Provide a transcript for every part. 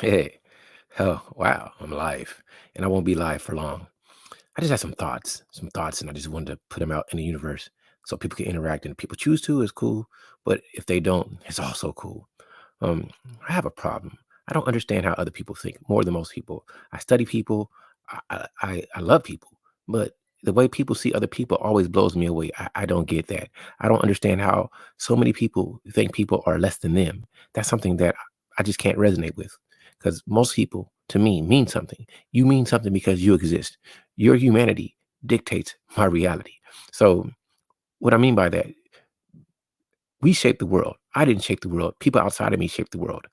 Hey, oh, wow, I'm live, and I won't be live for long. I just had some thoughts, and I just wanted to put them out in the universe so people can interact. And if people choose to, is cool, but if they don't, it's also cool. Um, I have a problem. I don't understand how other people think more than most people. I study people. I love people, but the way people see other people always blows me away. I don't get that. I don't understand how so many people think people are less than them. That's something that I just can't resonate with because most people to me mean something. You mean something because you exist. Your humanity dictates my reality. So what I mean by that, we shape the world. I didn't shape the world. People outside of me shape the world.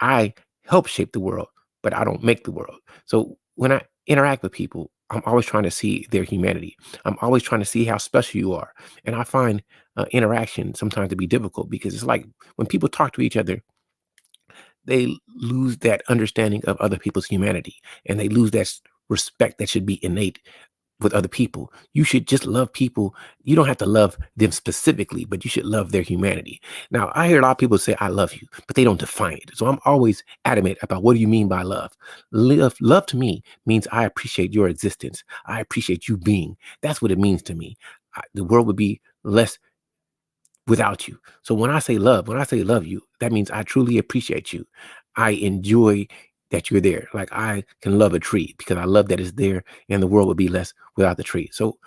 I help shape the world, but I don't make the world. So when I interact with people, I'm always trying to see their humanity. I'm always trying to see how special you are. And I find interaction sometimes to be difficult because it's like when people talk to each other, they lose that understanding of other people's humanity and they lose that respect that should be innate with other people. You should just love people. You don't have to love them specifically, but you should love their humanity. Now, I hear a lot of people say, I love you, but they don't define it. So I'm always adamant about what do you mean by love? Love to me means I appreciate your existence. I appreciate you being. That's what it means to me. The world would be less without you. So when I say love you, that means I truly appreciate you. I enjoy that you're there. Like I can love a tree because I love that it's there and the world would be less without the tree. So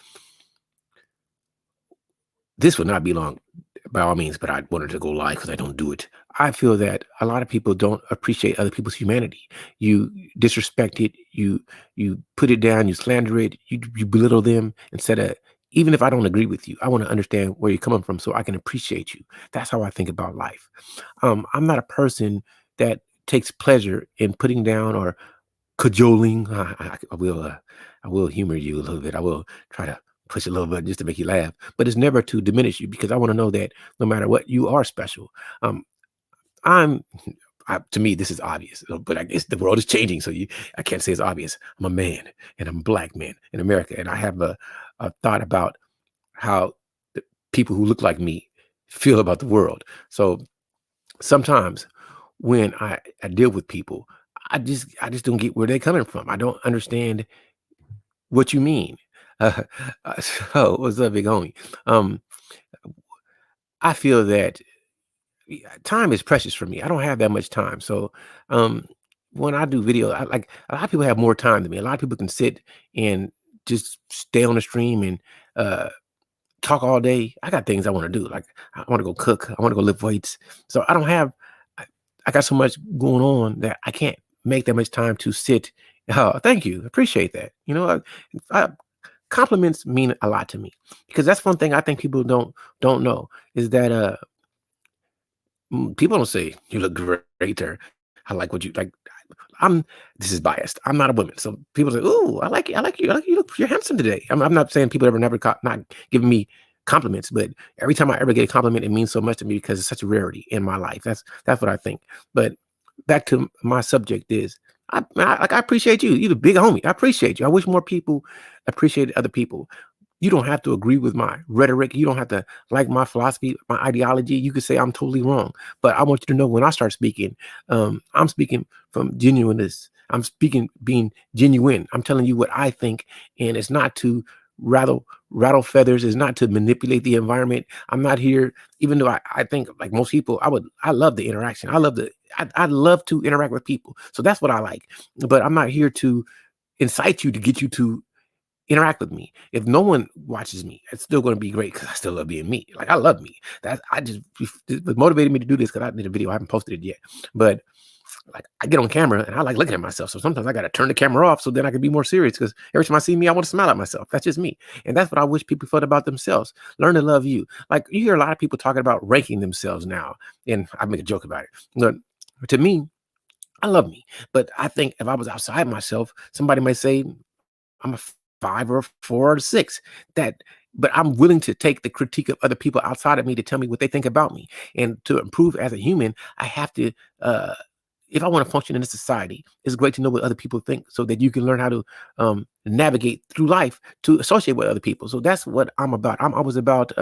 this would not be long by all means, but I wanted to go live because I don't do it. I feel that a lot of people don't appreciate other people's humanity. You disrespect it, you put it down, you slander it, you belittle them instead of even if I don't agree with you, I want to understand where you're coming from so I can appreciate you. That's how I think about life. I'm not a person that takes pleasure in putting down or cajoling. I will humor you a little bit. I will try to push a little bit just to make you laugh, but it's never to diminish you because I want to know that no matter what, you are special. Um, I'm to me, this is obvious, but I guess the world is changing, so I can't say it's obvious. I'm a man, and I'm a black man in America, and I have a thought about how the people who look like me feel about the world. So sometimes when I deal with people, I just don't get where they're coming from. I don't understand what you mean. Uh, so what's up, big homie? Um, I feel that time is precious for me. I don't have that much time. So um, when I do video, I like a lot of people have more time than me. A lot of people can sit and just stay on the stream and uh, talk all day. I got things I want to do. Like I want to go cook. I want to go lift weights. So I don't have. I, I got so much going on that I can't make that much time to sit. Oh, thank you. Appreciate that. Compliments mean a lot to me because that's one thing I think people don't know is that people don't say you look great or I like what you like. I'm this is biased. I'm not a woman, so people say, "Ooh, I like you. I like you. I like you. Look, you're handsome today." I'm not saying people ever never not giving me compliments, but every time I ever get a compliment, it means so much to me because it's such a rarity in my life. That's what I think. But back to my subject is I appreciate you. You're the big homie. I appreciate you. I wish more people appreciated other people. You don't have to agree with my rhetoric. You don't have to like my philosophy, my ideology. You could say I'm totally wrong. But I want you to know when I start speaking, I'm speaking from genuineness. I'm speaking being genuine. I'm telling you what I think, and it's not to rattle feathers. It's not to manipulate the environment. I'm not here, even though I think like most people, I love the interaction. I love to interact with people. So that's what I like. But I'm not here to incite you to get you to interact with me. If no one watches me, it's still going to be great because I still love being me. Like I love me. That I just it was motivated me to do this because I did a video. I haven't posted it yet, but like I get on camera and I like looking at myself. So sometimes I got to turn the camera off so then I can be more serious because every time I see me, I want to smile at myself. That's just me, and that's what I wish people felt about themselves. Learn to love you. Like you hear a lot of people talking about ranking themselves now, and I make a joke about it. But to me, I love me, but I think if I was outside myself, somebody might say I'm a 5 or a 4 or a 6. That but I'm willing to take the critique of other people outside of me to tell me what they think about me. And to improve as a human, I have to if I want to function in a society, it's great to know what other people think so that you can learn how to navigate through life to associate with other people. So that's what I'm about. I'm always about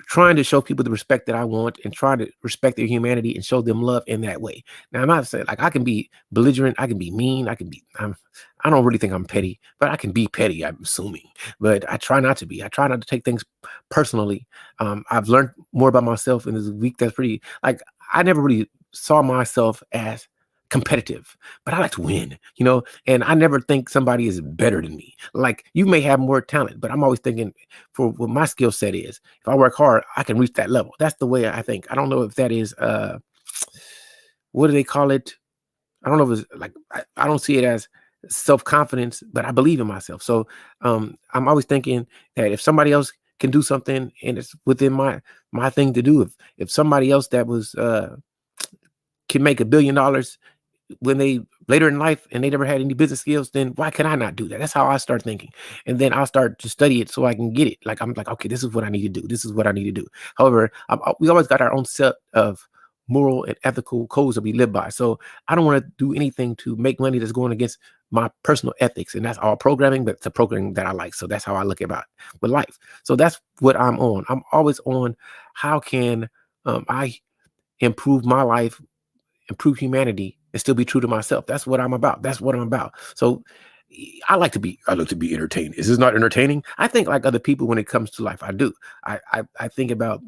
trying to show people the respect that I want and trying to respect their humanity and show them love in that way. Now, I'm not saying like I can be belligerent, I can be mean, I don't really think I'm petty, but I can be petty, I'm assuming. But I try not to be. I try not to take things personally. I've learned more about myself in this week. That's pretty like I never really saw myself as competitive, but I like to win, and I never think somebody is better than me. Like you may have more talent, but I'm always thinking for what my skill set is. If I work hard, I can reach that level. That's the way I think. I don't know if that is what do they call it? I don't know if it's like I don't see it as self-confidence, but I believe in myself. So I'm always thinking that if somebody else can do something and it's within my thing to do, if somebody else that was can make $1 billion when they later in life and they never had any business skills, then why can I not do that? That's how I start thinking. And then I'll start to study it so I can get it. Like I'm like, okay, this is what I need to do. This is what I need to do. However, we always got our own set of moral and ethical codes that we live by. So I don't want to do anything to make money that's going against my personal ethics. And that's all programming, but it's a programming that I like. So that's how I look about with life. So that's what I'm on. I'm always on how can I improve my life, improve humanity, and still be true to myself. That's what I'm about. That's what I'm about. So I like to be entertained. Is this not entertaining? I think like other people when it comes to life. I do. I think about,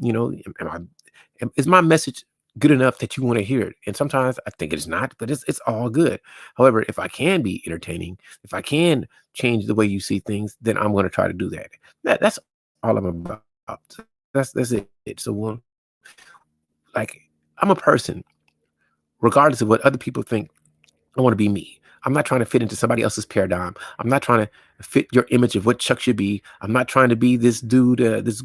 is my message good enough that you want to hear it? And sometimes I think it's not, but it's all good. However, if I can be entertaining, if I can change the way you see things, then I'm going to try to do that. That's all I'm about. That's it. So like I'm a person regardless of what other people think. I want to be me. I'm not trying to fit into somebody else's paradigm. I'm not trying to fit your image of what Chuck should be. I'm not trying to be this dude, this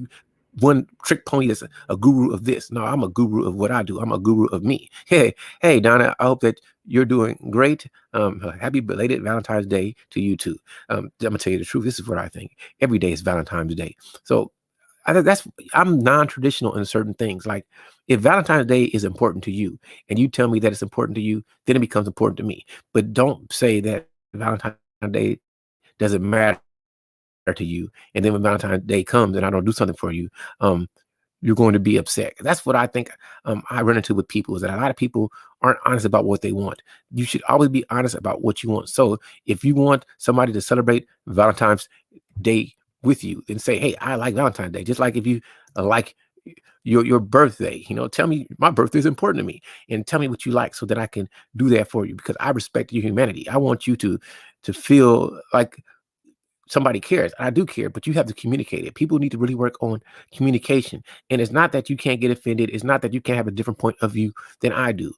one trick pony that's a guru of this. No, I'm a guru of what I do. I'm a guru of me. Hey, Donna, I hope that you're doing great. Happy belated Valentine's Day to you too. I'm gonna tell you the truth. This is what I think. Every day is Valentine's Day. So I think I'm non-traditional in certain things. Like if Valentine's Day is important to you and you tell me that it's important to you, then it becomes important to me. But don't say that Valentine's Day doesn't matter to you. And then when Valentine's Day comes and I don't do something for you, you're going to be upset. That's what I think I run into with people is that a lot of people aren't honest about what they want. You should always be honest about what you want. So if you want somebody to celebrate Valentine's Day with you, then say, hey, I like Valentine's Day. Just like if you like your birthday, tell me my birthday is important to me and tell me what you like so that I can do that for you because I respect your humanity. I want you to feel like somebody cares. I do care, but you have to communicate it. People need to really work on communication. And it's not that you can't get offended. It's not that you can't have a different point of view than I do.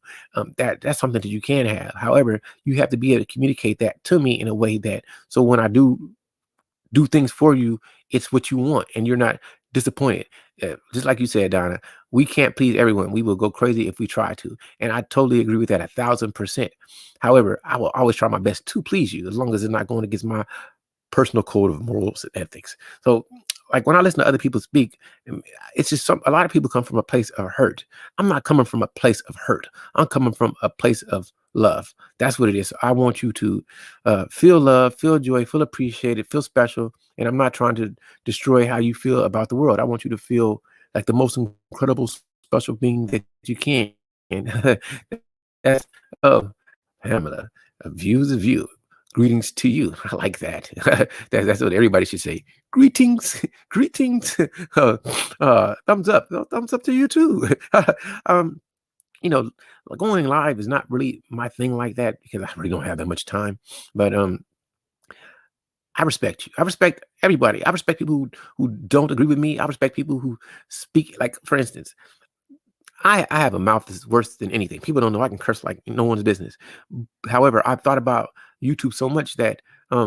That's something that you can have. However, you have to be able to communicate that to me in a way that so when I do things for you, it's what you want and you're not disappointed. Just like you said, Donna, we can't please everyone. We will go crazy if we try to. And I totally agree with that 1,000%. However, I will always try my best to please you as long as it's not going against my personal code of morals and ethics. So like when I listen to other people speak, it's just a lot of people come from a place of hurt. I'm not coming from a place of hurt. I'm coming from a place of love. That's what it is. I want you to feel love, feel joy, feel appreciated, feel special. And I'm not trying to destroy how you feel about the world. I want you to feel like the most incredible, special being that you can. And that's, oh, Pamela, a view is a view. Greetings to you. I like that. That's what everybody should say. Greetings, greetings. Thumbs up. Thumbs up to you too. um, going live is not really my thing like that because I really don't have that much time. But I respect you. I respect everybody. I respect people who don't agree with me. I respect people who speak. Like for instance, I have a mouth that's worse than anything. People don't know I can curse like no one's business. However, I've thought about YouTube so much that I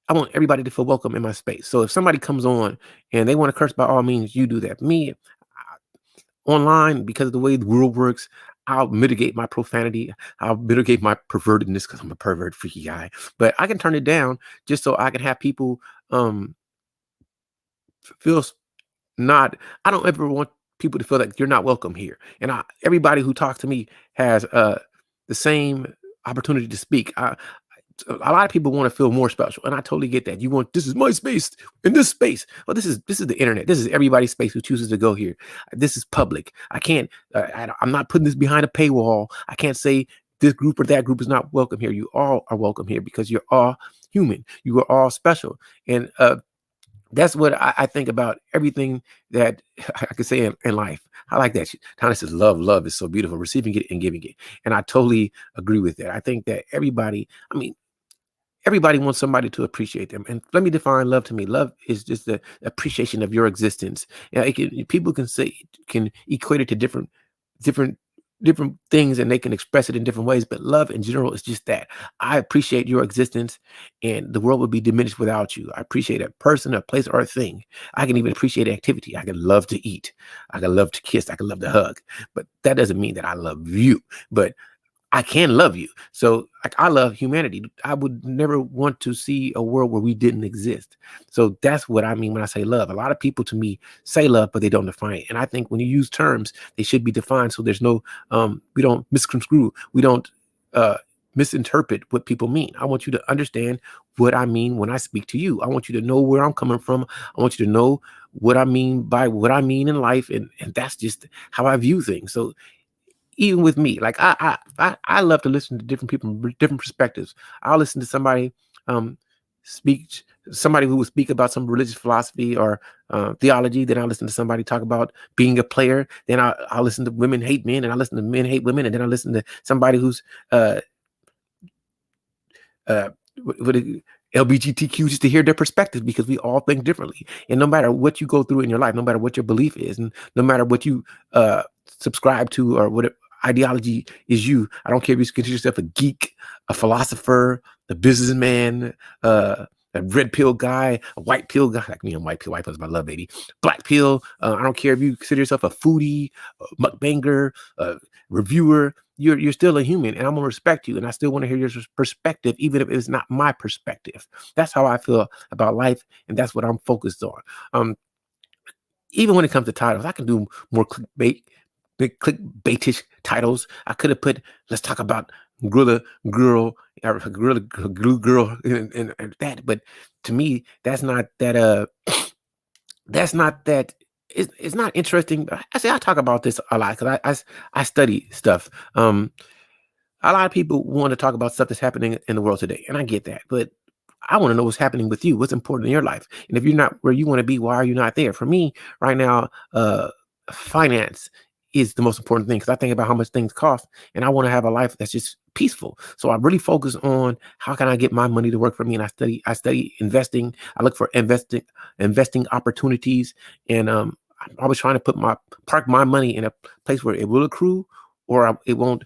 want everybody to feel welcome in my space. So if somebody comes on and they want to curse, by all means, you do that. Me, online, because of the way the world works, I'll mitigate my profanity. I'll mitigate my pervertedness because I'm a pervert freaky guy. But I can turn it down just so I can have people feel not. I don't ever want people to feel like you're not welcome here. And everybody who talks to me has the same opportunity to speak. A lot of people want to feel more special, and I totally get that. You want, this is my space in this space. Well, this is the internet. This is everybody's space who chooses to go here. This is public. I can't. I'm not putting this behind a paywall. I can't say this group or that group is not welcome here. You all are welcome here because you're all human. You are all special, and that's what I think about everything that I could say in life. I like that. Tanya says, love is so beautiful, receiving it and giving it. And I totally agree with that. I think that everybody wants somebody to appreciate them. And let me define love to me. Love is just the appreciation of your existence. People can equate it to different different things, and they can express it in different ways, but love in general is just that. I appreciate your existence, and the world would be diminished without you. I appreciate a person, a place, or a thing. I can even appreciate activity. I can love to eat. I can love to kiss. I can love to hug. But that doesn't mean that I love you. But I can love you. So like, I love humanity. I would never want to see a world where we didn't exist. So that's what I mean when I say love. A lot of people to me say love, but they don't define it. And I think when you use terms, they should be defined. So there's no, we don't misconstrue. We don't misinterpret what people mean. I want you to understand what I mean when I speak to you. I want you to know where I'm coming from. I want you to know what I mean by what I mean in life. And that's just how I view things. So even with me, like I love to listen to different people, different perspectives. I'll listen to somebody speak, somebody who will speak about some religious philosophy or theology. Then I'll listen to somebody talk about being a player. Then I'll listen to women hate men, and I listen to men hate women, and then I listen to somebody who's what LGBTQ, just to hear their perspective, because we all think differently. And no matter what you go through in your life, no matter what your belief is, and no matter what you subscribe to or what ideology is you, I don't care if you consider yourself a geek, a philosopher, a businessman, a red pill guy, a white pill guy, like me, I'm white pill is my love, baby. Black pill, I don't care if you consider yourself a foodie, a mukbanger, a reviewer, you're still a human, and I'm gonna respect you, and I still want to hear your perspective, even if it's not my perspective. That's how I feel about life, and that's what I'm focused on. Even when it comes to titles, I can do more big clickbaitish titles. I could have put, let's talk about Gorilla Girl, or Gorilla Glue Girl, and that. But to me, that's not that. That's not that. It's not interesting. I talk about this a lot because I study stuff. A lot of people want to talk about stuff that's happening in the world today, and I get that. But I want to know what's happening with you, what's important in your life. And if you're not where you want to be, why are you not there? For me, right now, finance is the most important thing, because I think about how much things cost, and I want to have a life that's just peaceful. So I really focus on how can I get my money to work for me, and I study investing. I look for investing opportunities, and I'm always trying to park my money in a place where it will accrue, or it won't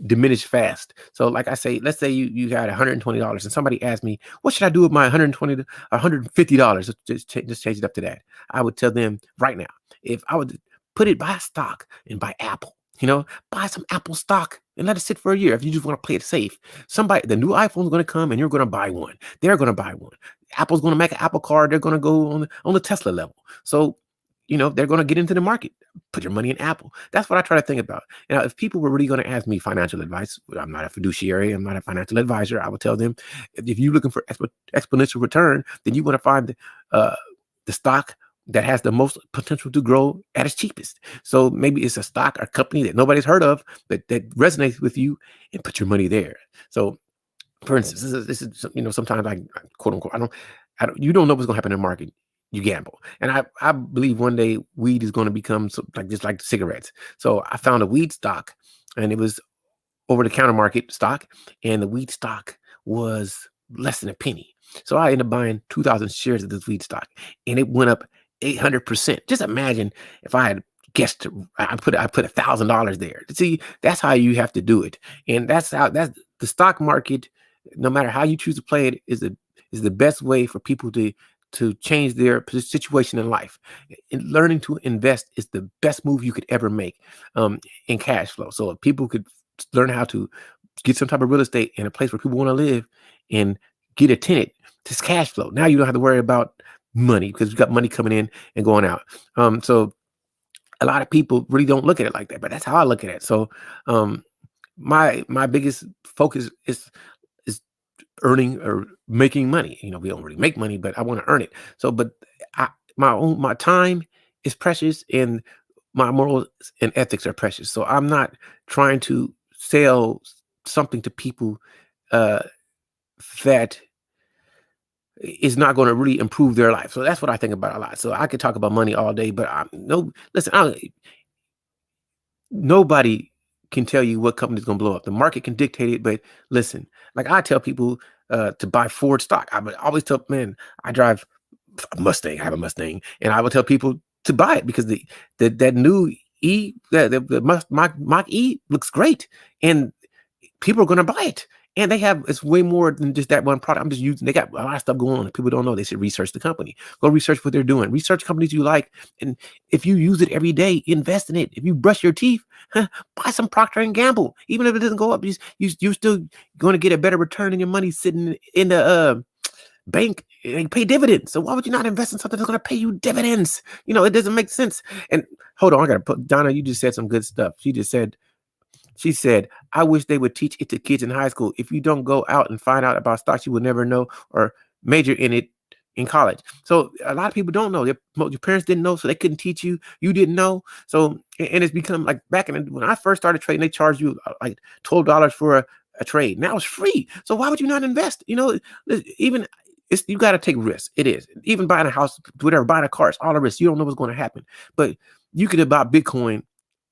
diminish fast. So like I say, let's say you got $120, and somebody asked me, what should I do with my $150? Just change it up to that. I would tell them right now, if I would put it, buy a stock and buy Apple, buy some Apple stock and let it sit for a year. If you just want to play it safe, the new iPhone's going to come and you're going to buy one. They're going to buy one. Apple's going to make an Apple Card. They're going to go on the Tesla level. So, they're going to get into the market. Put your money in Apple. That's what I try to think about. Now, if people were really going to ask me financial advice, I'm not a fiduciary. I'm not a financial advisor. I would tell them, if you're looking for exponential return, then you want to find the stock that has the most potential to grow at its cheapest. So maybe it's a stock or company that nobody's heard of, but that resonates with you, and put your money there. So, for instance, this is sometimes I quote unquote, I don't, you don't know what's going to happen in the market. You gamble. And I believe one day weed is going to become just like cigarettes. So I found a weed stock, and it was over the counter market stock, and the weed stock was less than a penny. So I ended up buying 2,000 shares of this weed stock, and it went up 800%. Just imagine if I had guessed, I put $1,000 there. See, that's how you have to do it. And that's the stock market, no matter how you choose to play it, is the best way for people to change their situation in life. And learning to invest is the best move you could ever make in cash flow. So if people could learn how to get some type of real estate in a place where people want to live and get a tenant, just cash flow. Now you don't have to worry about money, because you got money coming in and going out. So a lot of people really don't look at it like that, but that's how I look at it. So my biggest focus is earning or making money. We don't really make money, but I want to earn it. So, but I, my time is precious, and my morals and ethics are precious. So I'm not trying to sell something to people uh, that is not going to really improve their life. So that's what I think about a lot. So I could talk about money all day, but no, listen, nobody can tell you what company's going to blow up. The market can dictate it, but listen, like I tell people to buy Ford stock. I would always tell, man, I drive a Mustang, I have a Mustang, and I would tell people to buy it because that new Mach E looks great, and people are going to buy it. And it's way more than just that one product. I'm just using, they got a lot of stuff going on. People don't know. They should research the company. Go research what they're doing. Research companies you like. And if you use it every day, invest in it. If you brush your teeth, buy some Procter and Gamble. Even if it doesn't go up, you're still going to get a better return in your money sitting in the bank and pay dividends. So why would you not invest in something that's going to pay you dividends? It doesn't make sense. And hold on, I got to put, Donna, you just said some good stuff. She said, I wish they would teach it to kids in high school. If you don't go out and find out about stocks, you will never know or major in it in college. So a lot of people don't know. Your parents didn't know, so they couldn't teach you. You didn't know. So, and it's become like back when I first started trading, they charged you like $12 for a trade. Now it's free. So why would you not invest? Even you got to take risks. It is. Even buying a house, whatever, buying a car, it's all a risk. You don't know what's going to happen. But you could have bought Bitcoin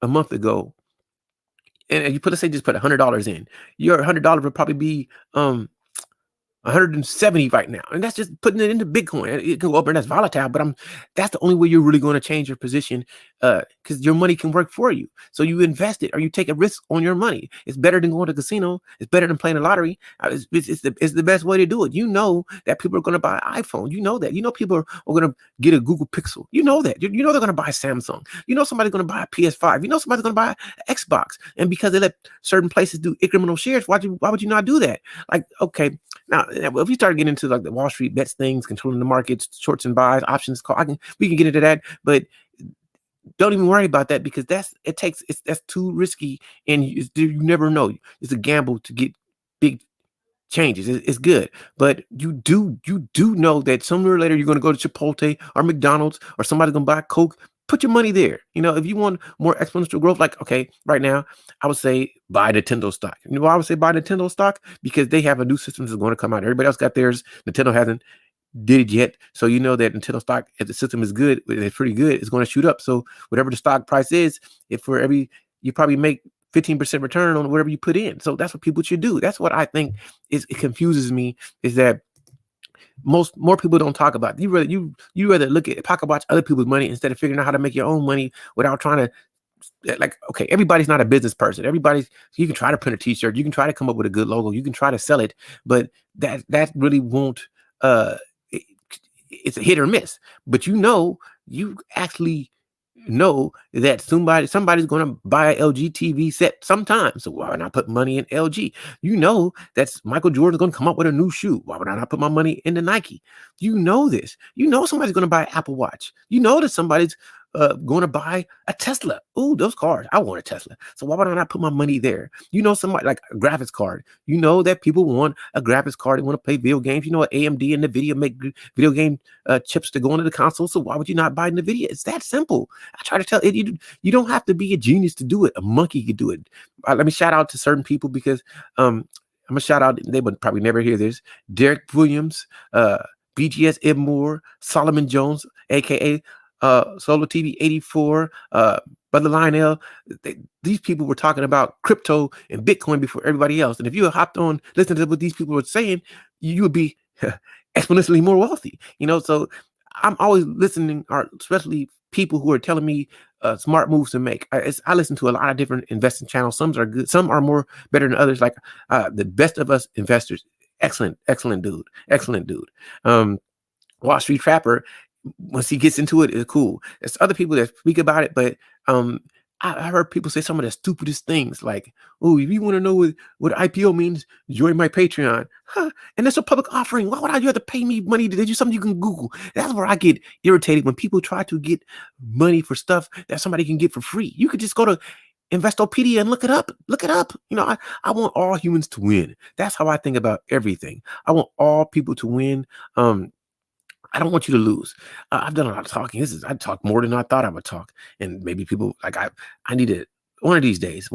a month ago, and let's say just put $100 in. Your $100 would probably be 170 right now, and that's just putting it into Bitcoin. It can go up, and that's volatile, but that's the only way you're really going to change your position, because your money can work for you. So you invest it, or you take a risk on your money. It's better than going to casino. It's better than playing the lottery. It's the best way to do it. You know that people are going to buy an iPhone. You know that. You know people are going to get a Google Pixel. You know that. You know they're going to buy Samsung. You know somebody's going to buy a PS5. You know somebody's going to buy an Xbox. And because they let certain places do incremental shares, why would you not do that? Like, okay. Now, if we start getting into like the Wall Street bets things, controlling the markets, shorts and buys, options, we can get into that, but don't even worry about that, because that's too risky, and you never know. It's a gamble to get big changes. It's good, but you do know that sooner or later you're going to go to Chipotle or McDonald's, or somebody's going to buy Coke. Put your money there. If you want more exponential growth, like, okay, right now, I would say buy Nintendo stock. You know why I would say buy Nintendo stock? Because they have a new system that's going to come out. Everybody else got theirs. Nintendo hasn't did it yet. So you know that Nintendo stock, if the system is good, it's pretty good, it's going to shoot up. So whatever the stock price is, if for every, you probably make 15% return on whatever you put in. So that's what people should do. That's what I think it confuses me, is that more people don't talk about. You rather look at pocket watch other people's money instead of figuring out how to make your own money without trying to, like, okay, everybody's not a business person. You can try to print a t-shirt, you can try to come up with a good logo, you can try to sell it, but that really won't it's a hit or miss. But you actually know that somebody's going to buy an LG TV set sometime. So why would I not put money in LG? You know that's Michael Jordan's going to come up with a new shoe. Why would I not put my money into Nike? You know this. You know somebody's going to buy an Apple Watch. You know that somebody's going to buy a Tesla. Ooh, those cars. I want a Tesla. So why would I not put my money there? You know, somebody like a graphics card. You know that people want a graphics card. They want to play video games. You know, AMD and NVIDIA make video game chips to go into the console. So why would you not buy NVIDIA? It's that simple. I try to tell it. You don't have to be a genius to do it. A monkey could do it. Let me shout out to certain people, because I'm gonna shout out. They would probably never hear this. Derek Williams, BGS Ed Moore, Solomon Jones, aka Solo TV 84, Brother Lionel. These people were talking about crypto and Bitcoin before everybody else. And if you had hopped on listening to what these people were saying, you would be exponentially more wealthy. So I'm always listening, or especially people who are telling me smart moves to make. I listen to a lot of different investing channels. Some are good, some are more better than others. Like the Best of Us Investors, excellent dude. Wall Street Trapper, once he gets into it, it's cool. There's other people that speak about it, but I heard people say some of the stupidest things, like, "Oh, if you want to know what IPO means, join my Patreon." And that's a public offering. Why would you have to pay me money to do something you can Google? That's where I get irritated, when people try to get money for stuff that somebody can get for free. You could just go to Investopedia and look it up. Look it up. I want all humans to win. That's how I think about everything. I want all people to win. Um, I don't want you to lose. I've done a lot of talking. I talk more than I thought I would talk, and maybe people like I need to. One of these days,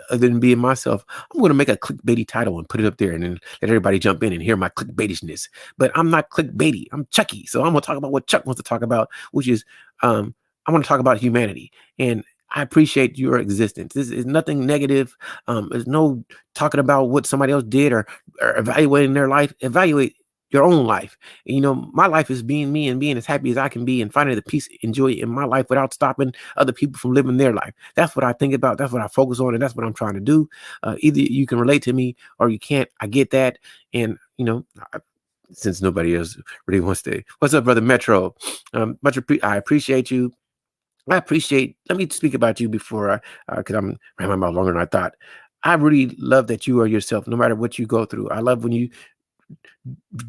other than being myself, I'm going to make a clickbaity title and put it up there, and then let everybody jump in and hear my clickbaitishness. But I'm not clickbaity. I'm Chucky, so I'm going to talk about what Chuck wants to talk about, which is I want to talk about humanity. And I appreciate your existence. This is nothing negative. There's no talking about what somebody else did or evaluating their life. Evaluate your own life. My life is being me and being as happy as I can be and finding the peace and joy in my life without stopping other people from living their life. That's what I think about. That's what I focus on. And that's what I'm trying to do. Either you can relate to me or you can't. I get that. And, since nobody else really wants to, what's up, brother Metro? I appreciate you. Let me speak about you before because I'm ran my mouth longer than I thought. I really love that you are yourself, no matter what you go through. I love when you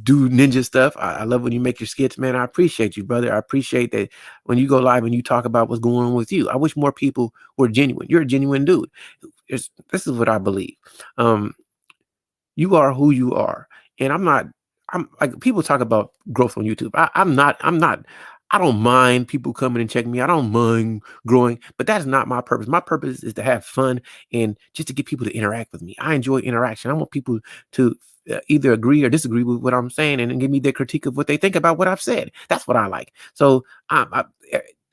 do ninja stuff. I love when you make your skits, man. I appreciate you, brother. I appreciate that when you go live and you talk about what's going on with you. I wish more people were genuine. You're a genuine dude. This is what I believe. You are who you are. And I'm like, people talk about growth on YouTube. I'm not, I don't mind people coming and checking me. I don't mind growing, but that's not my purpose. My purpose is to have fun and just to get people to interact with me. I enjoy interaction. I want people to either agree or disagree with what I'm saying and give me their critique of what they think about what I've said. That's what I like. So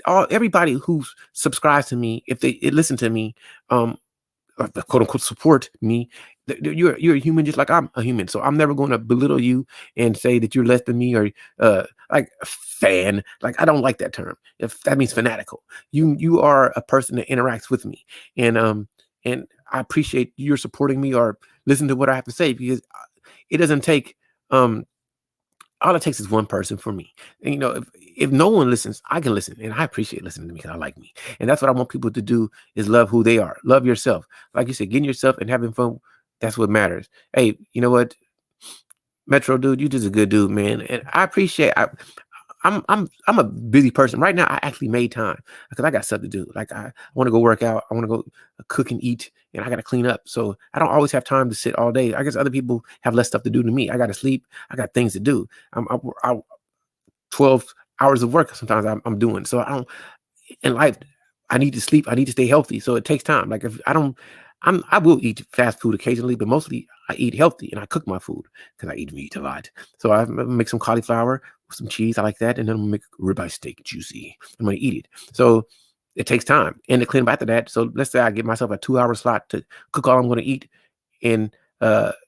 everybody who subscribes to me, if they listen to me, quote unquote support me, you're a human just like I'm a human. So I'm never going to belittle you and say that you're less than me or like fan. Like, I don't like that term. If that means fanatical, you are a person that interacts with me, and I appreciate your supporting me or listen to what I have to say, because it doesn't take all it takes is one person for me. And, if no one listens, I can listen. And I appreciate listening to me because I like me. And that's what I want people to do, is love who they are. Love yourself. Like you said, getting yourself and having fun. That's what matters. Hey, you know what? Metro dude, you just a good dude, man. And I appreciate I'm a busy person. Right now, I actually made time because I got stuff to do. Like, I want to go work out. I want to go cook and eat, and I got to clean up. So I don't always have time to sit all day. I guess other people have less stuff to do than me. I got to sleep. I got things to do. I 12 hours of work sometimes I'm doing. So I don't, in life, I need to sleep. I need to stay healthy. So it takes time. Like, if I don't, I will eat fast food occasionally, but mostly I eat healthy and I cook my food because I eat meat a lot. So I make some cauliflower with some cheese. I like that. And then I'm gonna make ribeye steak juicy. I'm gonna eat it. So it takes time and to clean up after that. So let's say I give myself a 2-hour slot to cook all I'm gonna eat and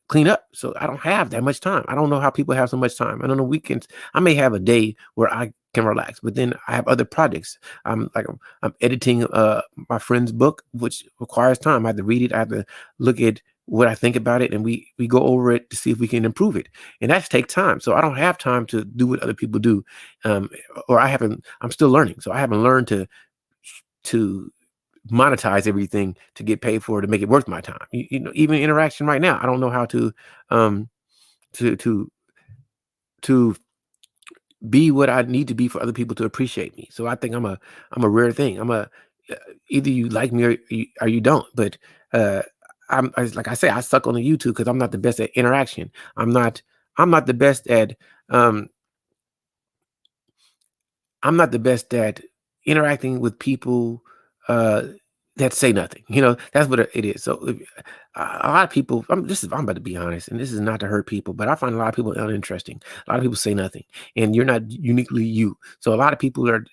clean up. So I don't have that much time. I don't know how people have so much time. And on the weekends, I may have a day where I can relax, but then I have other projects. I'm editing my friend's book, which requires time. I have to read it. I have to look at what I think about it, and we go over it to see if we can improve it. And that's take time. So I don't have time to do what other people do, or I'm still learning. So I haven't learned to monetize everything to get paid for, to make it worth my time. Even interaction right now, I don't know how to to to be what I need to be for other people to appreciate me. So I think I'm a rare thing. Either you like me or you don't. But like I say, I suck on the YouTube because I'm not the best at interaction. I'm not the best at I'm not the best at interacting with people that say nothing. That's what it is. So a lot of people, I'm about to be honest, and this is not to hurt people, but I find a lot of people uninteresting. A lot of people say nothing, and you're not uniquely you. So a lot of people are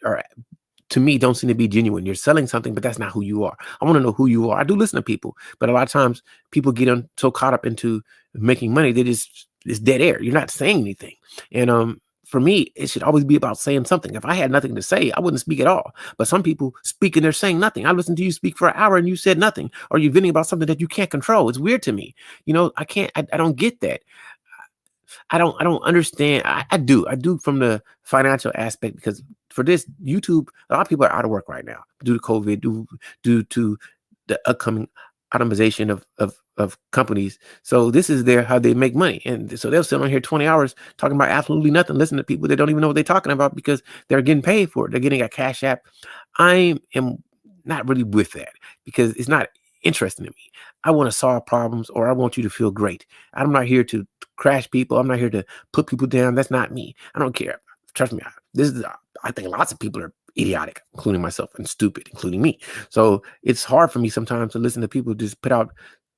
to me, don't seem to be genuine. You're selling something, but that's not who you are. I want to know who you are. I do listen to people, but a lot of times people get so caught up into making money that it's dead air. You're not saying anything. And for me, it should always be about saying something. If I had nothing to say, I wouldn't speak at all. But some people speak and they're saying nothing. I listened to you speak for an hour and you said nothing, or you're venting about something that you can't control. It's weird to me. I don't get that. I don't understand. I do from the financial aspect, because for this YouTube, a lot of people are out of work right now due to COVID, due to the upcoming automation of companies. So this is how they make money. And so they'll sit on here 20 hours talking about absolutely nothing, listening to people that don't even know what they're talking about because they're getting paid for it. They're getting a Cash App. I am not really with that because it's not interesting to me. I want to solve problems or I want you to feel great. I'm not here to crash people. I'm not here to put people down. That's not me. I don't care. Trust me. I think lots of people are idiotic, including myself, and stupid, including me. So it's hard for me sometimes to listen to people just put out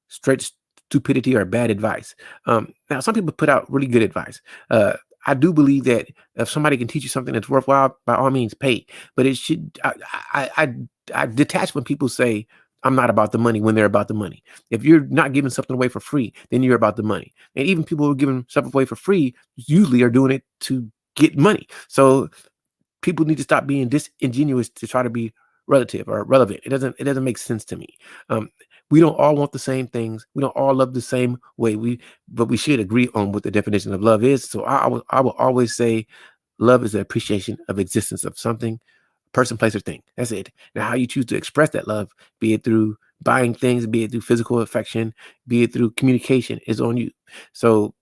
straight stupidity or bad advice. Now, some people put out really good advice. I do believe that if somebody can teach you something that's worthwhile, by all means, pay. But it should. I detach when people say I'm not about the money when they're about the money. If you're not giving something away for free, then you're about the money. And even people who are giving stuff away for free usually are doing it to get money. So people need to stop being disingenuous to try to be relative or relevant. It doesn't make sense to me. Um, we don't all want the same things. We don't all love the same way. But we should agree on what the definition of love is. So I will always say, love is the appreciation of existence of something, person, place, or thing. That's it. Now, how you choose to express that love, be it through buying things, be it through physical affection, be it through communication, is on you. So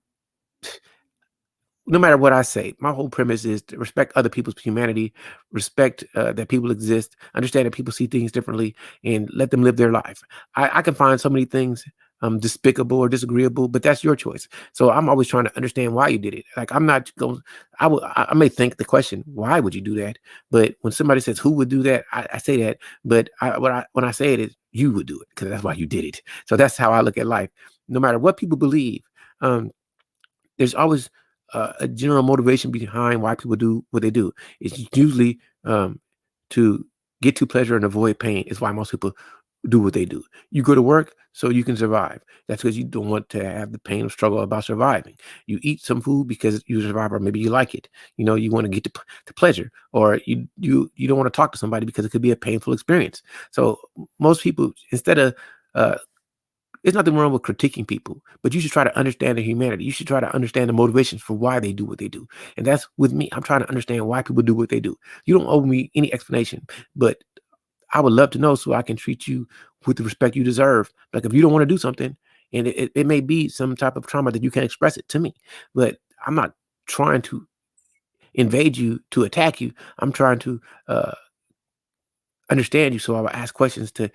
no matter what I say, my whole premise is to respect other people's humanity, respect that people exist, understand that people see things differently, and let them live their life. I can find so many things despicable or disagreeable, but that's your choice. So I'm always trying to understand why you did it. Like I'm not going. I may think the question, why would you do that? But when somebody says who would do that, I say that. But when I say it is you would do it because that's why you did it. So that's how I look at life. No matter what people believe. There's always a general motivation behind why people do what they do. It's usually to get to pleasure and avoid pain. Is why most people do what they do. You go to work so you can survive. That's because you don't want to have the pain of struggle about surviving. You eat some food because you survive, or maybe you like it. You know, you want to get to pleasure, or you don't want to talk to somebody because it could be a painful experience. So most people, instead of there's nothing wrong with critiquing people, but you should try to understand their humanity. You should try to understand the motivations for why they do what they do. And that's with me. I'm trying to understand why people do what they do. You don't owe me any explanation, but I would love to know so I can treat you with the respect you deserve. Like if you don't want to do something, and it may be some type of trauma that you can't express it to me, but I'm not trying to invade you to attack you. I'm trying to understand you. So I will ask questions to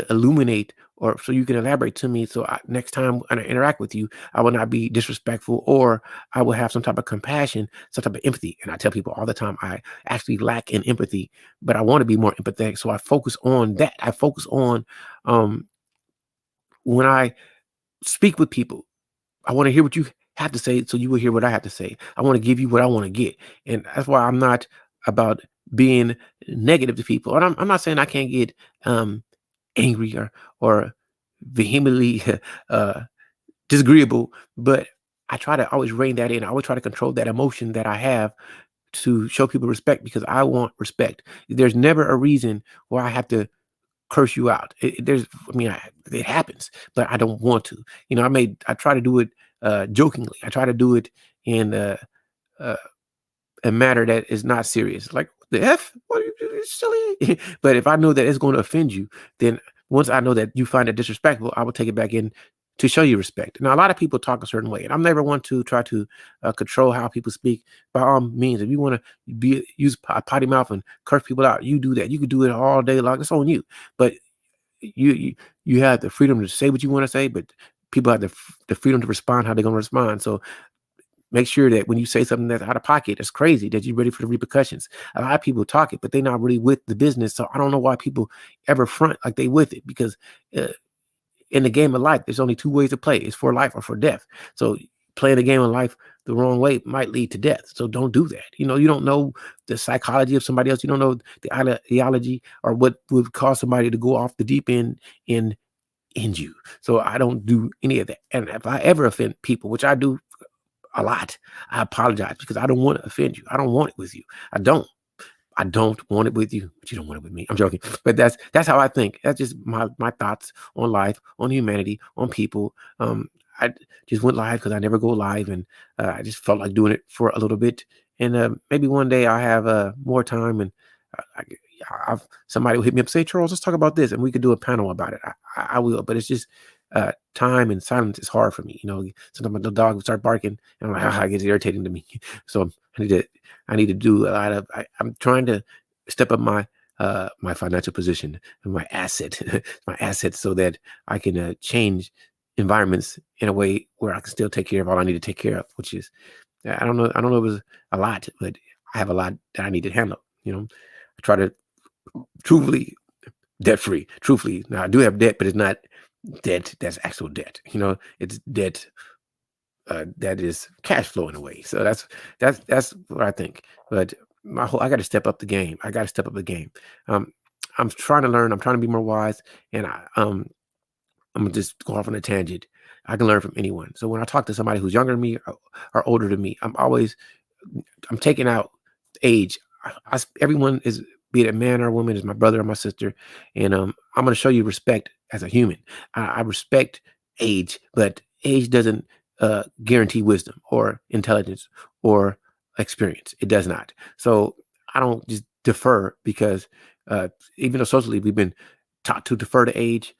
illuminate or so you can elaborate to me. So next time when I interact with you, I will not be disrespectful, or I will have some type of compassion, some type of empathy. And I tell people all the time, I actually lack in empathy, but I want to be more empathetic. So I focus on that. I focus on um, when I speak with people, I want to hear what you have to say so you will hear what I have to say. I want to give you what I want to get. And that's why I'm not about being negative to people. And I'm not saying I can't get angry or vehemently uh, disagreeable, but I try to always rein that in. I always try to control that emotion that I have to show people respect because I want respect. There's never a reason why I have to curse you out. It happens, but I don't want to. You know, I try to do it jokingly. I try to do it in uh, a matter that is not serious. Like the F, what are you silly? But if I know that it's going to offend you, then once I know that you find it disrespectful, I will take it back in to show you respect. Now, a lot of people talk a certain way, and I'm never one to try to control how people speak. By all means, if you want to use a potty mouth and curse people out, you do that. You could do it all day long. It's on you. But you have the freedom to say what you want to say, but people have the freedom to respond how they're going to respond. So make sure that when you say something that's out of pocket, it's crazy, that you're ready for the repercussions. A lot of people talk it, but they're not really with the business. So I don't know why people ever front like they with it, because uh, in the game of life, there's only two ways to play. It's for life or for death. So playing the game of life the wrong way might lead to death. So don't do that. You know, you don't know the psychology of somebody else. You don't know the ideology or what would cause somebody to go off the deep end and end you. So I don't do any of that. And if I ever offend people, which I do a lot, I apologize because I don't want to offend you. I don't want it with you. I don't. I don't want it with you, but you don't want it with me. I'm joking, but that's how I think. That's just my thoughts on life, on humanity, on people. I just went live because I never go live, and I just felt like doing it for a little bit. And maybe one day I'll have more time, and I, somebody will hit me up, and say, Charles, let's talk about this, and we could do a panel about it. I will, but it's just time and silence is hard for me. You know, sometimes the dog will start barking, and I'm like, it gets irritating to me. So I need to do a lot of. I'm trying to step up my my financial position, my asset, my asset, so that I can change environments in a way where I can still take care of all I need to take care of, which is I don't know if it was a lot, but I have a lot that I need to handle. I try to truthfully debt free. Truthfully, now I do have debt, but it's not debt that's actual debt. It's debt that is cash flow in a way. So that's what I think. But I got to step up the game. I got to step up the game. Um, I'm trying to learn. I'm trying to be more wise, and I'm gonna just go off on a tangent. I can learn from anyone. So when I talk to somebody who's younger than me or older than me, I'm taking out age. Everyone is, be it a man or a woman, is my brother or my sister, and I'm gonna show you respect as a human. I respect age, but age doesn't guarantee wisdom or intelligence or experience. It does not. So I don't just defer because even though socially we've been taught to defer to age.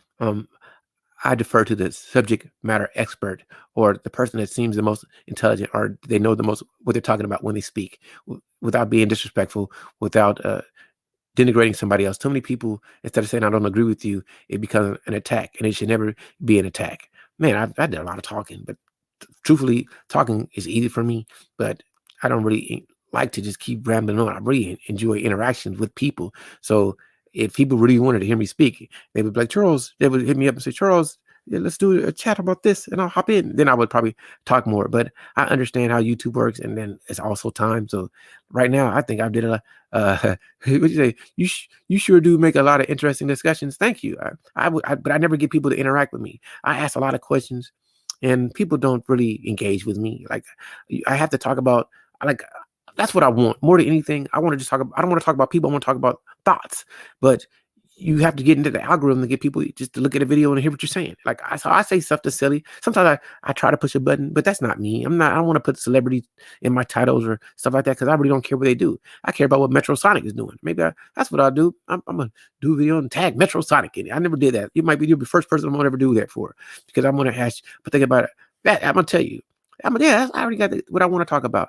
I defer to the subject matter expert or the person that seems the most intelligent or they know the most what they're talking about when they speak without being disrespectful, without denigrating somebody else. Too many people, instead of saying, I don't agree with you, it becomes an attack, and it should never be an attack. Man, I did a lot of talking, but truthfully, talking is easy for me, but I don't really like to just keep rambling on. I really enjoy interactions with people. So if people really wanted to hear me speak, they would be like, Charles, they would hit me up and say, Charles, yeah, let's do a chat about this, and I'll hop in. Then I would probably talk more. But I understand how YouTube works, and then it's also time. So right now, I think I did what you say? You sure do make a lot of interesting discussions. Thank you. But I never get people to interact with me. I ask a lot of questions, and people don't really engage with me. Like I have to talk about like that's what I want more than anything. I want to just talk about, I don't want to talk about people. I want to talk about thoughts, but you have to get into the algorithm to get people just to look at a video and hear what you're saying. Like so I say stuff that's silly. Sometimes I try to push a button, but that's not me. I don't want to put celebrities in my titles or stuff like that because I really don't care what they do. I care about what Metro Sonic is doing. Maybe that's what I'll do. I'm gonna do a video and tag Metro Sonic in it. I never did that. You might be the first person I'm gonna ever do that for because I'm gonna ask. But think about it. That I'm gonna tell you. I already got what I want to talk about.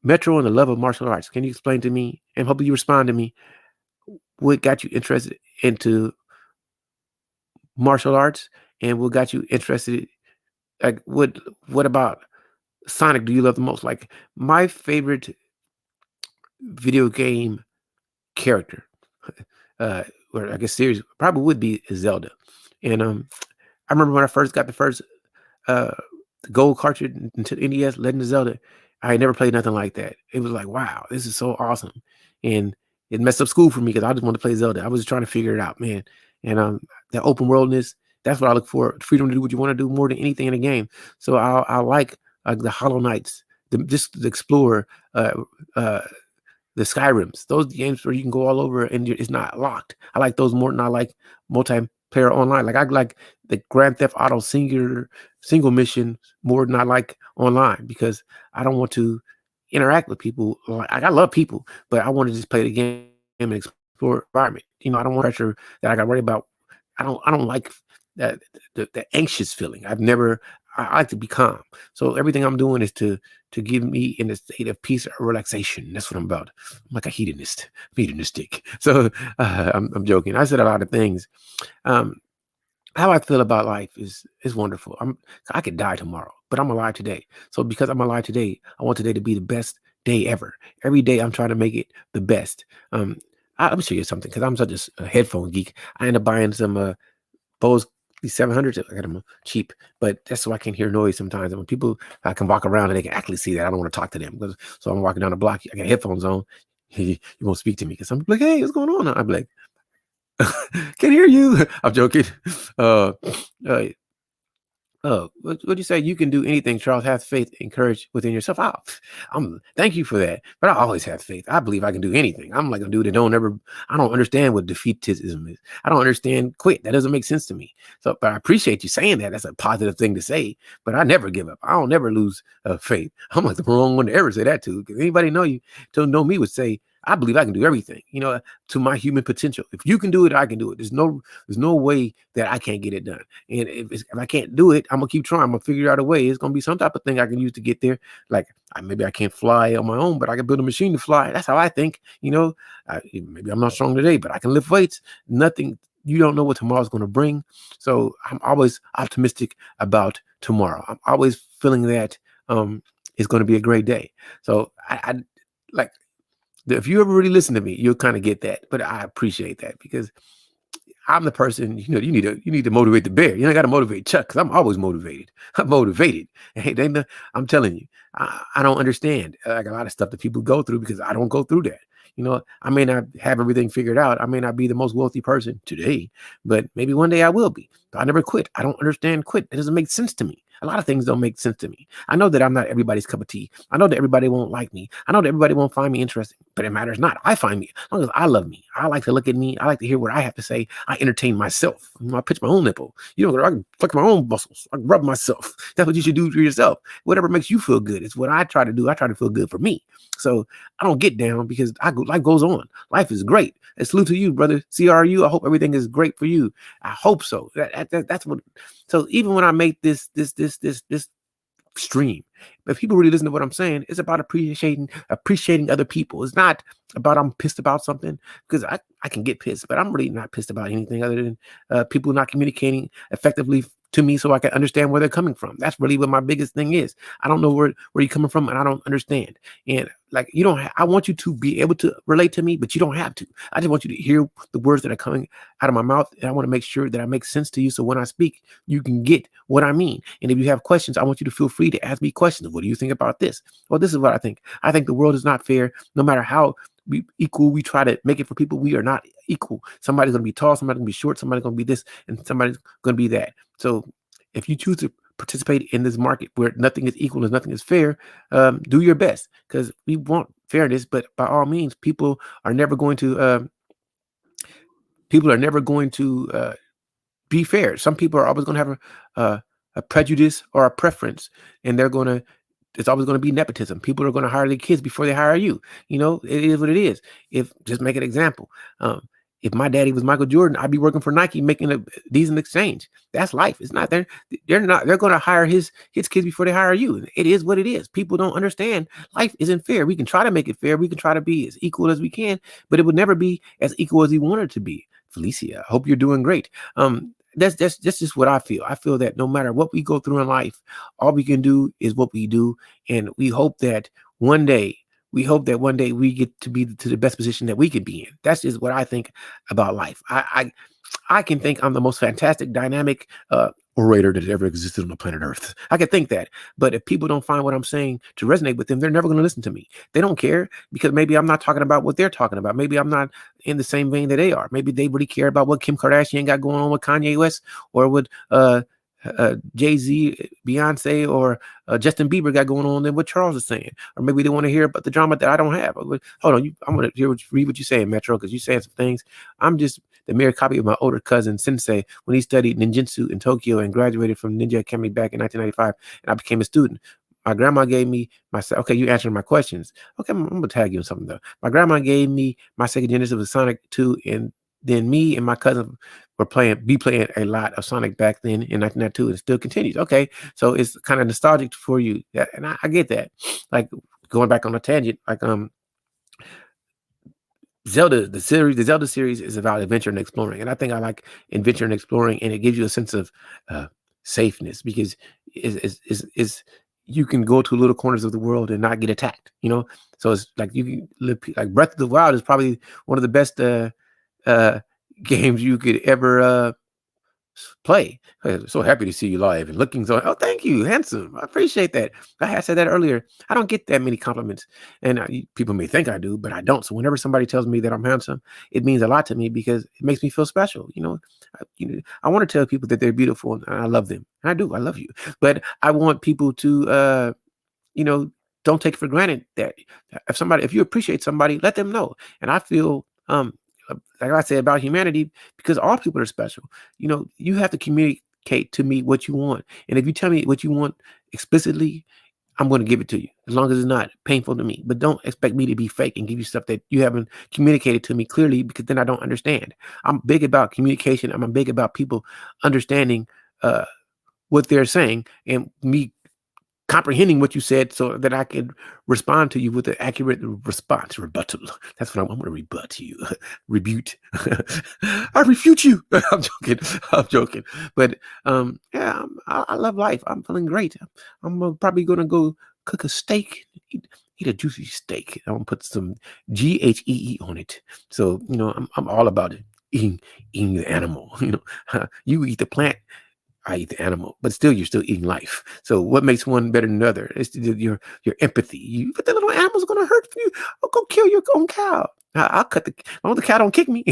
Metro and the love of martial arts. Can you explain to me, and hopefully you respond to me, what got you interested into martial arts and what got you interested, like what about Sonic do you love the most? Like my favorite video game character, or I guess series probably would be Zelda. And I remember when I first got the first uh gold cartridge into NES, Legend of Zelda. I had never played nothing like that. It was like, wow, this is so awesome. And it messed up school for me because I just wanted to play Zelda. I was just trying to figure it out, man. And the open worldness, that's what I look for. Freedom to do what you want to do more than anything in a game. So I like the Hollow Knights, just to explore uh, the Skyrims, those games where you can go all over and it's not locked. I like those more than I like multiplayer online. Like I like the Grand Theft Auto single mission more than I like online because I don't want to interact with people. Like, I love people, but I want to just play the game and explore environment. I don't want pressure that I got to worry about. I don't like that the anxious feeling. I like to be calm. So everything I'm doing is to give me in a state of peace or relaxation. That's what I'm about. I'm like a hedonistic. So I'm joking. I said a lot of things. How I feel about life is wonderful. I could die tomorrow, but I'm alive today. So because I'm alive today, I want today to be the best day ever. Every day I'm trying to make it the best. Let me show you something because I'm such a headphone geek. I end up buying some Bose 700s. I got them cheap, but that's so I can hear noise sometimes. And when people, I can walk around and they can actually see that I don't want to talk to them. So I'm walking down the block. I got headphones on. You won't speak to me because I'm like, hey, what's going on? I'm like, can't hear you. I'm joking. Uh, uh, what you say? You can do anything, Charles. Have faith and courage within yourself. Thank you for that. But I always have faith. I believe I can do anything. I'm like a dude that I don't understand what defeatism is. I don't understand quit. That doesn't make sense to me. So, but I appreciate you saying that. That's a positive thing to say. But I never give up. I don't never lose faith. I'm like the wrong one to ever say that to. Because anybody know me would say, I believe I can do everything, to my human potential. If you can do it, I can do it. There's no way that I can't get it done. And if I can't do it, I'm gonna keep trying. I'm gonna figure out a way. It's gonna be some type of thing I can use to get there. Like maybe I can't fly on my own, but I can build a machine to fly. That's how I think. Maybe I'm not strong today, but I can lift weights. Nothing. You don't know what tomorrow's going to bring. So I'm always optimistic about tomorrow. I'm always feeling that it's going to be a great day. So I like, if you ever really listen to me, you'll kind of get that. But I appreciate that because I'm the person, you need to motivate the bear. You don't got to motivate Chuck because I'm always motivated. I'm motivated. Hey, I'm telling you, I don't understand like a lot of stuff that people go through because I don't go through that. I may not have everything figured out. I may not be the most wealthy person today, but maybe one day I will be. But I never quit. I don't understand quit. It doesn't make sense to me. A lot of things don't make sense to me. I know that I'm not everybody's cup of tea. I know that everybody won't like me. I know that everybody won't find me interesting, but it matters not. I find me. As long as I love me. I like to look at me. I like to hear what I have to say. I entertain myself. I pitch my own nipple. I can flex my own muscles. I can rub myself. That's what you should do for yourself. Whatever makes you feel good. It's what I try to do. I try to feel good for me. So I don't get down because life goes on. Life is great. And salute to you, brother. CRU. I hope everything is great for you. I hope so. That's what. So even when I make this stream, if people really listen to what I'm saying, it's about appreciating other people. It's not about I'm pissed about something because I can get pissed, but I'm really not pissed about anything other than people not communicating effectively to me so I can understand where they're coming from. That's really what my biggest thing is. I don't know where you're coming from and I don't understand. And like, I want you to be able to relate to me, but you don't have to. I just want you to hear the words that are coming out of my mouth. And I want to make sure that I make sense to you. So when I speak, you can get what I mean. And if you have questions, I want you to feel free to ask me questions. What do you think about this? Well, this is what I think. I think the world is not fair. No matter how we try to make it for people, we are not equal. Somebody's going to be tall, somebody's going to be short, somebody's going to be this, and somebody's going to be that. So if you choose to participate in this market where nothing is equal and nothing is fair, do your best because we want fairness. But by all means, people are never going to be fair. Some people are always going to have a prejudice or a preference, and it's always going to be nepotism. People are going to hire their kids before they hire you. It is what it is. Just make an example. If my daddy was Michael Jordan, I'd be working for Nike making a decent exchange. That's life. It's not they're going to hire his kids before they hire you. It is what it is. People don't understand life isn't fair. We can try to make it fair. We can try to be as equal as we can, but it would never be as equal as we want it to be. Felicia, I hope you're doing great. That's just what I feel. I feel that no matter what we go through in life, all we can do is what we do. And we hope that one day we get to be to the best position that we could be in. That's just what I think about life. I can think I'm the most fantastic, dynamic orator that ever existed on the planet Earth. I can think that. But if people don't find what I'm saying to resonate with them, they're never going to listen to me. They don't care because maybe I'm not talking about what they're talking about. Maybe I'm not in the same vein that they are. Maybe they really care about what Kim Kardashian got going on with Kanye West or with Jay-Z, Beyonce, or Justin Bieber got going on than what Charles is saying. Or maybe they want to hear about the drama that I don't have. Hold on, I'm going to read what you're saying, Metro, because you're saying some things. I'm just the mere copy of my older cousin, Sensei, when he studied ninjutsu in Tokyo and graduated from Ninja Academy back in 1995, and I became a student. My grandma gave me okay, you answering my questions. Okay, I'm going to tag you on something, though. My grandma gave me my Sega Genesis of Sonic 2, and then me and my cousin were playing a lot of Sonic back then in 1992, and it still continues. Okay, so it's kind of nostalgic for you, and I get that. Like going back on a tangent, like Zelda, the Zelda series is about adventure and exploring, and I think I like adventure and exploring, and it gives you a sense of safeness because is you can go to little corners of the world and not get attacked. So it's like you can live like Breath of the Wild is probably one of the best games you could ever play. So happy to see you live and looking so. Oh, thank you, handsome. I appreciate that. I had said that earlier. I don't get that many compliments, and people may think I do, but I don't. So whenever somebody tells me that I'm handsome, it means a lot to me because it makes me feel special. I want to tell people that they're beautiful and I love them, and I do. I love you, but I want people to, don't take for granted that if you appreciate somebody, let them know. And I feel like I said about humanity, because all people are special. You have to communicate to me what you want. And if you tell me what you want explicitly, I'm going to give it to you as long as it's not painful to me. But don't expect me to be fake and give you stuff that you haven't communicated to me clearly, because then I don't understand. I'm big about communication. I'm big about people understanding what they're saying and me comprehending what you said so that I can respond to you with an accurate response, rebuttal. That's what I'm going to rebut you, rebut. I refute you. I'm joking. I'm joking. But yeah, I love life. I'm feeling great. I'm probably going to go cook a steak, eat a juicy steak. I'm going to put some GHEE on it. So, I'm all about it. Eating the animal. You eat the plant, I eat the animal, but still, you're still eating life. So what makes one better than the other? It's your empathy. But the little animal's going to hurt you. Oh, go kill your own cow. I'll cut as long as the cow don't kick me.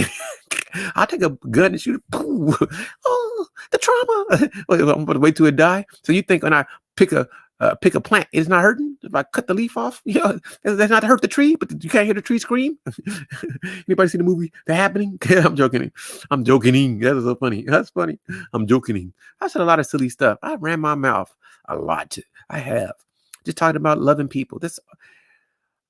I'll take a gun and shoot it. Oh, the trauma. I'm going to wait till it die. So you think when I pick a plant, it's not hurting? If I cut the leaf off, that's not to hurt the tree, but you can't hear the tree scream. Anybody see the movie The Happening? I'm joking. I'm joking. That is so funny. That's funny. I'm joking. I said a lot of silly stuff. I ran my mouth a lot. I have. Just talking about loving people.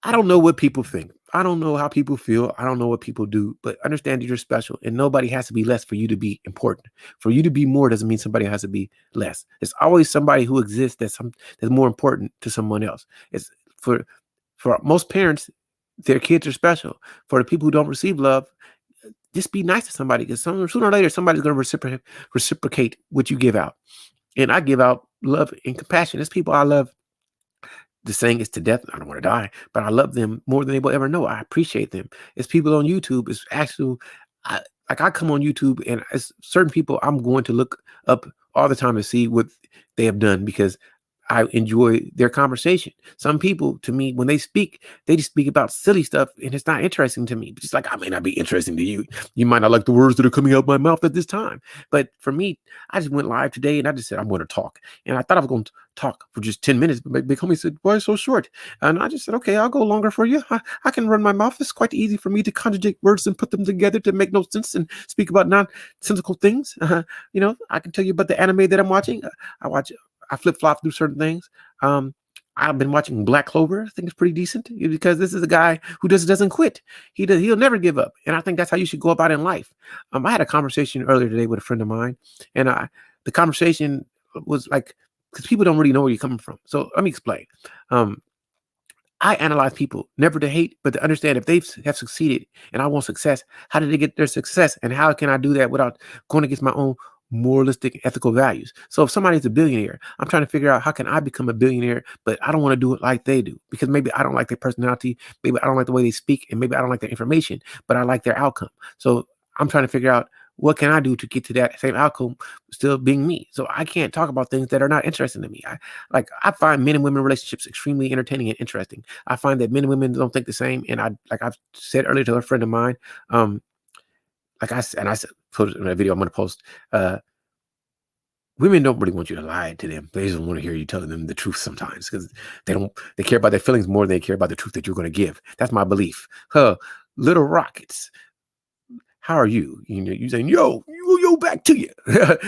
I don't know what people think. I don't know how people feel. I don't know what people do, but understand that you're special and nobody has to be less for you to be important. For you to be more doesn't mean somebody has to be less. There's always somebody who exists that's more important to someone else. It's for most parents, their kids are special. For the people who don't receive love, just be nice to somebody, because sooner or later somebody's going to reciprocate what you give out. And I give out love and compassion. There's people I love. The saying is to death. I don't want to die, but I love them more than they will ever know. I appreciate them. It's people on YouTube. It's actual. I come on YouTube, and it's certain people I'm going to look up all the time to see what they have done, because I enjoy their conversation. Some people, to me, when they just speak about silly stuff, and it's not interesting to me. It's like, I may not be interesting to you. You might not like the words that are coming out of my mouth at this time. But for me, I just went live today, and I just said, I'm going to talk. And I thought I was going to talk for just 10 minutes, but they me said, why so short? And I just said, okay, I'll go longer for you. I can run my mouth. It's quite easy for me to contradict words and put them together to make no sense and speak about nonsensical things. I can tell you about the anime that I'm watching. I flip-flop through certain things. I've been watching Black Clover. I think it's pretty decent, because this is a guy who doesn't quit. He'll never give up. And I think that's how you should go about in life. I had a conversation earlier today with a friend of mine, and the conversation was like, because people don't really know where you're coming from. So let me explain. I analyze people never to hate, but to understand if they have succeeded and I want success, how did they get their success? And how can I do that without going against my own moralistic, ethical values? So if somebody's a billionaire, I'm trying to figure out how can I become a billionaire, but I don't want to do it like they do, because maybe I don't like their personality, maybe I don't like the way they speak, and maybe I don't like their information, but I like their outcome. So I'm trying to figure out, what can I do to get to that same outcome, still being me? So I can't talk about things that are not interesting to me. I find men and women relationships extremely entertaining and interesting. I find that men and women don't think the same. And I've said earlier to a friend of mine, I said, put in a video I'm going to post, women don't really want you to lie to them. They just want to hear you telling them the truth sometimes, because they care about their feelings more than they care about the truth that you're going to give. That's my belief. Little rockets. How are you? You saying, yo, back to you.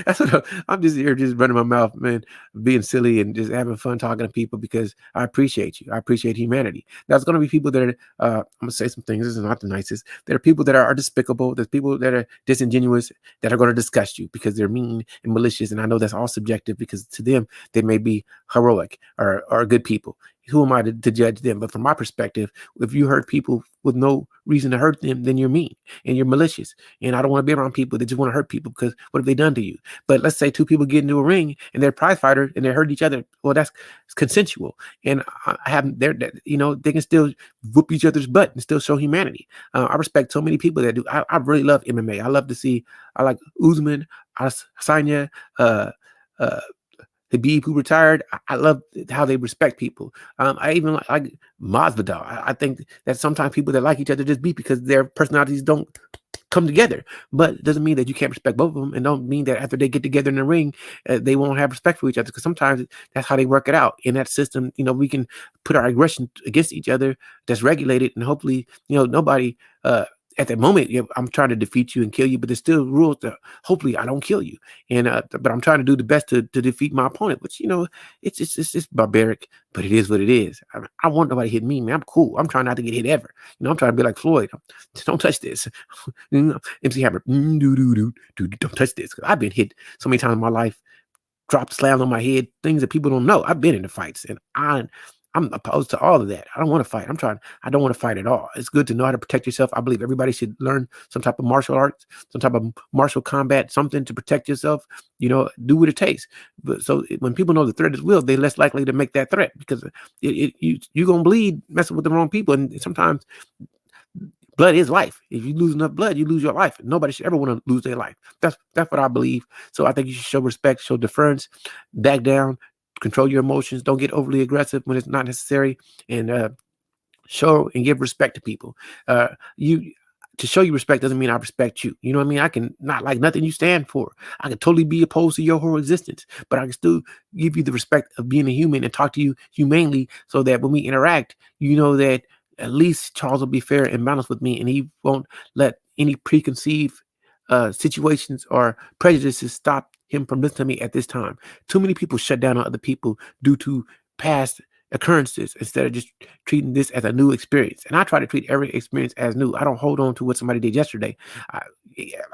That's what I'm just here, just running my mouth, man, being silly and just having fun talking to people, because I appreciate you. I appreciate humanity. There's going to be people that are, I'm going to say some things, this is not the nicest. There are people that are despicable. There's people that are disingenuous, that are going to disgust you because they're mean and malicious. And I know that's all subjective, because to them, they may be heroic or good people. Who am I to judge them? But from my perspective, if you hurt people with no reason to hurt them, then you're mean and you're malicious. And I don't want to be around people that just want to hurt people, because what have they done to you? But let's say two people get into a ring and they're prize fighters and they hurt each other. Well, that's consensual. And I have they can still whoop each other's butt and still show humanity. I respect so many people that do. I really love MMA. I love to see. I like Usman, Adesanya, Habib, who retired. I love how they respect people. I even like Masvidal. I think that sometimes people that like each other just beat because their personalities don't come together. But it doesn't mean that you can't respect both of them, and don't mean that after they get together in the ring, they won't have respect for each other, because sometimes that's how they work it out. In that system, we can put our aggression against each other that's regulated, and hopefully, nobody at that moment, yeah, I'm trying to defeat you and kill you, but there's still rules that hopefully I don't kill you. And but I'm trying to do the best to defeat my opponent, which it's barbaric, but it is what it is. I want nobody to hit me, man. I'm cool. I'm trying not to get hit ever. I'm trying to be like Floyd. Don't touch this. MC Hammer, don't touch this. I've been hit so many times in my life, dropped slams on my head, things that people don't know. I've been in the fights, and I'm opposed to all of that. I don't want to fight. I don't want to fight at all. It's good to know how to protect yourself. I believe everybody should learn some type of martial arts, some type of martial combat, something to protect yourself. Do what it takes. But so when people know the threat is real, they're less likely to make that threat, because you're gonna bleed messing with the wrong people, and sometimes blood is life. If you lose enough blood, you lose your life. Nobody should ever want to lose their life. That's what I believe. So I think you should show respect, show deference, back down, control your emotions. Don't get overly aggressive when it's not necessary, and show and give respect to people. You To show you respect doesn't mean I respect you. You know what I mean? I can not like nothing you stand for. I can totally be opposed to your whole existence, but I can still give you the respect of being a human and talk to you humanely, so that when we interact, you know that at least Charles will be fair and balanced with me, and he won't let any preconceived situations or prejudices stop him from listening to me at this time. Too many people shut down on other people due to past occurrences instead of just treating this as a new experience. And I try to treat every experience as new. I don't hold on to what somebody did yesterday. I,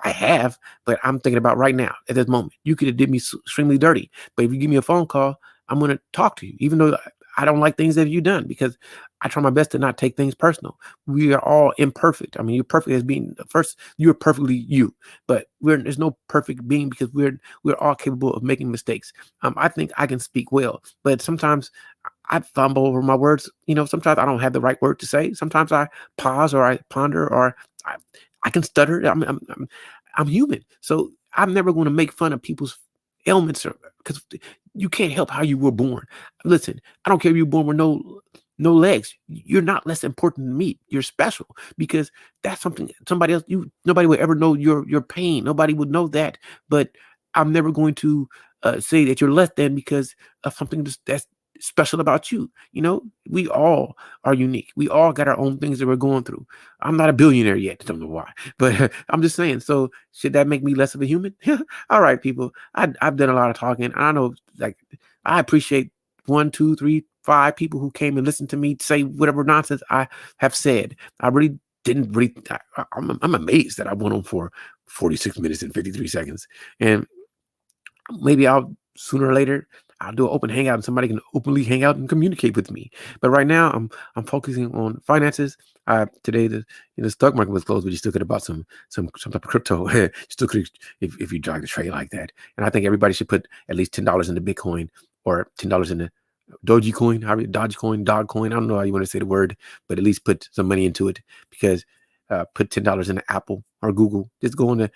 I have, but I'm thinking about right now at this moment. You could have did me extremely dirty, but if you give me a phone call, I'm going to talk to you, even though I don't like things that you've done, because I try my best to not take things personal. We are all imperfect. I mean, you're perfect as being first. You're perfectly you, but there's no perfect being, because we're all capable of making mistakes. I think I can speak well, but sometimes I fumble over my words. Sometimes I don't have the right word to say. Sometimes I pause, or I ponder, or I can stutter. I'm human, so I'm never going to make fun of people's ailments, because you can't help how you were born. Listen, I don't care if you're born with no legs. You're not less important than me. You're special, because that's something somebody else. Nobody would ever know your pain. Nobody would know that. But I'm never going to say that you're less than because of something that's special about you. We all are unique. We all got our own things that we're going through. I'm not a billionaire yet. I don't know why, but I'm just saying. So should that make me less of a human? All right, people. I've done a lot of talking. I know, like, I appreciate 1, 2, 3, 5 people who came and listened to me say whatever nonsense I have said. I really didn't really. I'm amazed that I went on for 46 minutes and 53 seconds, and maybe sooner or later I'll do an open hangout and somebody can openly hang out and communicate with me. But right now I'm focusing on finances. Today the stock market was closed, but you still could have bought some type of crypto. You still could, if you drive the trade like that. And I think everybody should put at least $10 into Bitcoin, or $10 in the Dogecoin, Dogecoin. I don't know how you want to say the word, but at least put some money into it, because put $10 into Apple or Google. Just go into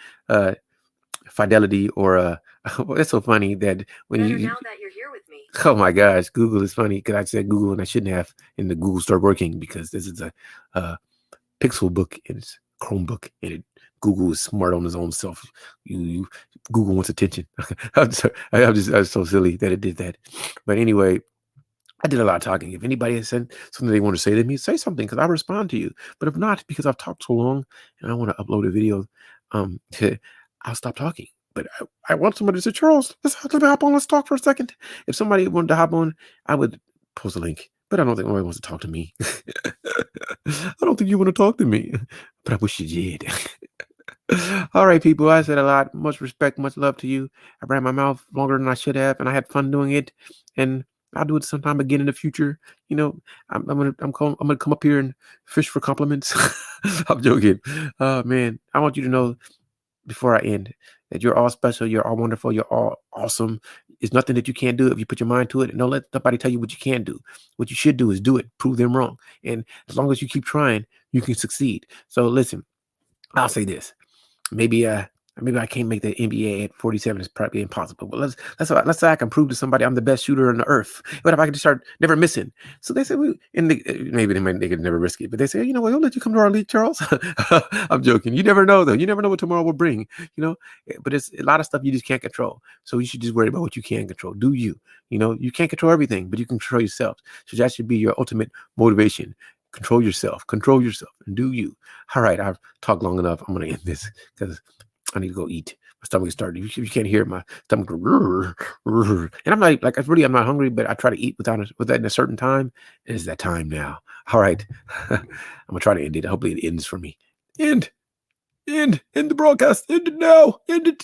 Fidelity or well, it's so funny that when now that you're here with me. Oh my gosh, Google is funny, because I said Google and I shouldn't have, and the Google started working, because this is a Pixel book and it's Chromebook, and Google is smart on his own self. Google wants attention. I'm so silly that it did that. But anyway, I did a lot of talking. If anybody has said something they want to say to me, say something, because I respond to you. But if not, because I've talked so long and I want to upload a video, I'll stop talking. But I want somebody to say, Charles, let's hop on. Let's talk for a second. If somebody wanted to hop on, I would post a link. But I don't think anybody wants to talk to me. I don't think you want to talk to me. But I wish you did. All right, people. I said a lot. Much respect, much love to you. I ran my mouth longer than I should have, and I had fun doing it. And I'll do it sometime again in the future. I'm gonna come up here and fish for compliments. I'm joking. Man, I want you to know, before I end, that you're all special, you're all wonderful, you're all awesome. There's nothing that you can't do if you put your mind to it. And don't let nobody tell you what you can't do. What you should do is do it, prove them wrong. And as long as you keep trying, you can succeed. So listen, I'll say this. Maybe I can't make the NBA at 47. It's probably impossible. But let's say I can prove to somebody I'm the best shooter on the earth. What if I can just start never missing? So they say, maybe they could never risk it. But they say, we'll let you come to our league, Charles. I'm joking. You never know, though. You never know what tomorrow will bring. But it's a lot of stuff you just can't control. So you should just worry about what you can control. Do you? You can't control everything, but you can control yourself. So that should be your ultimate motivation. Control yourself. Control yourself and do you. All right, I've talked long enough. I'm gonna end this because I need to go eat. My stomach is starting. You can't hear my stomach. And I'm like I'm not hungry, but I try to eat within a certain time. It is that time now. All right. I'm gonna try to end it. Hopefully it ends for me. End the broadcast. End it now. End it.